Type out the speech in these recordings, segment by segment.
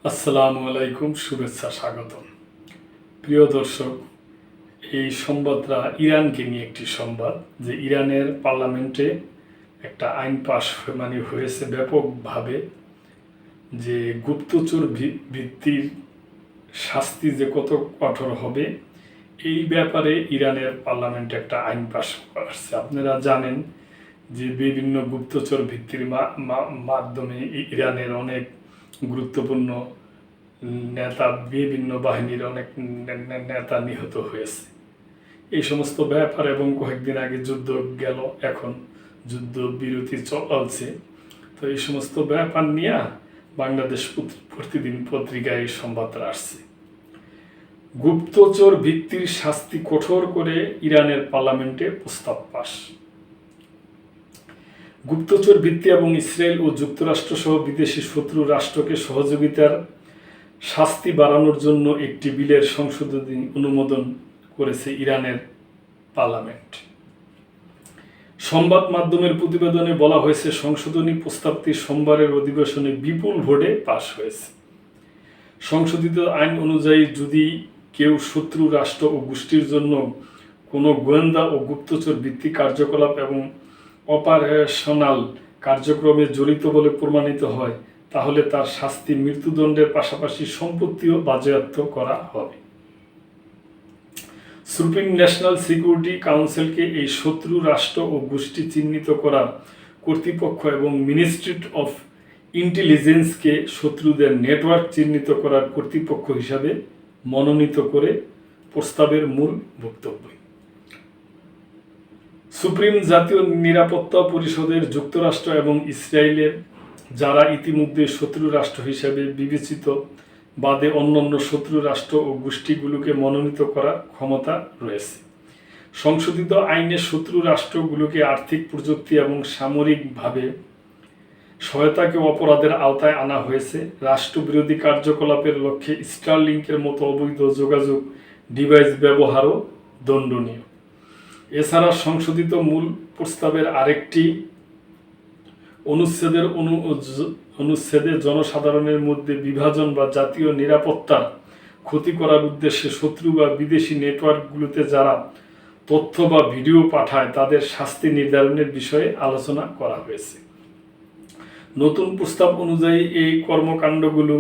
আসসালামু আলাইকুম, শুভেচ্ছা, স্বাগতম। প্রিয় দর্শক, এই সংবাদটা ইরানকে নিয়ে একটি সংবাদ, যে ইরানের পার্লামেন্টে একটা আইন পাশ হয়েছে ব্যাপকভাবে, যে গুপ্তচর ভিত্তির শাস্তি যে কত কঠোর হবে এই ব্যাপারে ইরানের পার্লামেন্টে একটা আইন পাশ করছে। আপনারা জানেন যে বিভিন্ন গুপ্তচর ভিত্তির মাধ্যমে ইরানের অনেক গুরুত্বপূর্ণ নেতা, বিভিন্ন বাহিনীর অনেক নেতা নিহত হয়েছে। এই সমস্ত ব্যাপার, এবং কয়েকদিন আগে যুদ্ধ গেল, এখন যুদ্ধ বিরতি চলছে। তো এই সমস্ত ব্যাপার নিয়ে বাংলাদেশ প্রতিদিন পত্রিকায় এই সংবাদটা আসছে। গুপ্তচর ভিত্তির শাস্তি কঠোর করে ইরানের পার্লামেন্টে প্রস্তাব পাস। গুপ্তচর ভিত্তি এবং ইসরায়েল ও যুক্তরাষ্ট্র সহ বিদেশি শত্রু রাষ্ট্রকে সহযোগিতার শাস্তি বাড়ানোর জন্য একটি বিলের সংশোধনী অনুমোদন করেছে ইরানের পার্লামেন্ট। সংবাদ মাধ্যমের প্রতিবেদনে বলা হয়েছে, সংশোধনী প্রস্তাবটি সোমবারের অধিবেশনে বিপুল ভোটে পাশ হয়েছে। সংশোধিত আইন অনুযায়ী যদি কেউ শত্রু রাষ্ট্র ও গোষ্ঠীর জন্য কোনো গোয়েন্দা ও গুপ্তচর ভিত্তিক কার্যকলাপ এবং অপারেশনাল কার্যক্রমে জড়িত বলে প্রমাণিত হয়, তাহলে তার শাস্তি মৃত্যুদণ্ডের পাশাপাশি সম্পত্তিও বাজেয়াপ্ত করা হবে। সুপ্রিম ন্যাশনাল সিকিউরিটি কাউন্সিলকে এই শত্রু রাষ্ট্র ও গোষ্ঠী চিহ্নিত করার কর্তৃপক্ষ এবং মিনিস্ট্রি অফ ইন্টেলিজেন্সকে শত্রুদের নেটওয়ার্ক চিহ্নিত করার কর্তৃপক্ষ হিসাবে মনোনীত করে প্রস্তাবের মূল বক্তব্য। সুপ্রিম জাতীয় নিরাপত্তা পরিষদের যুক্তরাষ্ট্র এবং ইসরায়েলের, যারা ইতিমধ্যে শত্রু রাষ্ট্র হিসেবে বিবেচিত, বাদে অন্যান্য শত্রু রাষ্ট্র ও গোষ্ঠীগুলোকে মনোনীত করার ক্ষমতা রয়েছে। সংশোধিত আইনে শত্রু রাষ্ট্রগুলোকে আর্থিক, প্রযুক্তি এবং সামরিকভাবে সহায়তাকে অপরাধের আওতায় আনা হয়েছে। রাষ্ট্রবিরোধী কার্যকলাপের লক্ষ্যে স্টারলিংকের মতো অবৈধ যোগাযোগ ডিভাইস ব্যবহারও দণ্ডনীয়। এছাড়া সংশোধিত মূল প্রস্তাবের আরেকটি অনুচ্ছেদে জনসাধারণের মধ্যে বিভাজন বা জাতীয় নিরাপত্তার ক্ষতি করার উদ্দেশ্যে শত্রু বা বিদেশি নেটওয়ার্কগুলোতে যারা তথ্য বা ভিডিও পাঠায় তাদের শাস্তি নির্ধারণের বিষয়ে আলোচনা করা হয়েছে। নতুন প্রস্তাব অনুযায়ী এই কর্মকাণ্ডগুলো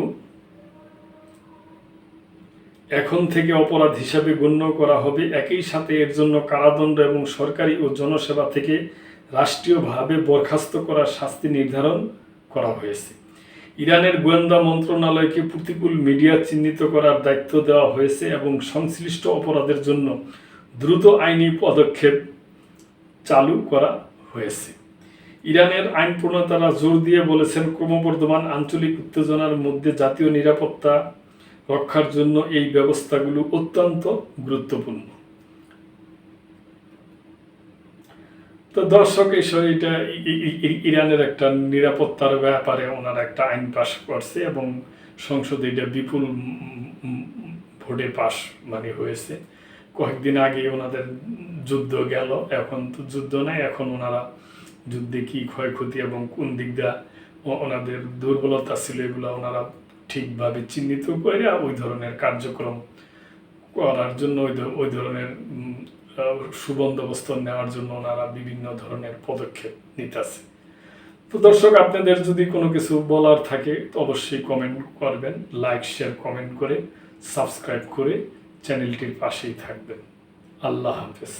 এখন থেকে অপরাধ হিসাবে গণ্য করা হবে। একই সাথে এর জন্য কারাদণ্ড এবং সরকারি ও জনসেবা থেকে রাষ্ট্রীয়ভাবে বরখাস্ত করার শাস্তি নির্ধারণ করা হয়েছে। ইরানের গোয়েন্দা মন্ত্রণালয়কে প্রতিকূল মিডিয়া চিহ্নিত করার দায়িত্ব দেওয়া হয়েছে এবং সংশ্লিষ্ট অপরাধের জন্য দ্রুত আইনি পদক্ষেপ চালু করা হয়েছে। ইরানের আইন প্রণেতারা জোর দিয়ে বলেছেন, ক্রমবর্ধমান আঞ্চলিক উত্তেজনার মধ্যে জাতীয় নিরাপত্তা রক্ষার জন্য এই ব্যবস্থাগুলো অত্যন্ত গুরুত্বপূর্ণ। তো দর্শক, এটা ইরানের একটা নিরাপত্তার ব্যাপারে ওনারা একটা আইন পাশ করছে এবং সংসদে এটা বিপুল ভোটে পাশ হয়েছে। কয়েকদিন আগে ওনাদের যুদ্ধ গেল, এখন তো যুদ্ধ নাই। এখন ওনারা যুদ্ধে কি ক্ষয়ক্ষতি এবং কোন দিক দিয়ে ওনাদের দুর্বলতা ছিল, এগুলো ওনারা ঠিকভাবে চিহ্নিত করে ওই ধরনের কার্যক্রম করার জন্য, ওই ধরনের সুবন্দোবস্ত নেওয়ার জন্য ওনারা বিভিন্ন ধরনের পদক্ষেপ নিতেছে। তো দর্শক, আপনাদের যদি কোনো কিছু বলার থাকে তো অবশ্যই কমেন্ট করবেন, লাইক, শেয়ার, কমেন্ট করে সাবস্ক্রাইব করে চ্যানেলটির পাশেই থাকবেন। আল্লাহ হাফেজ।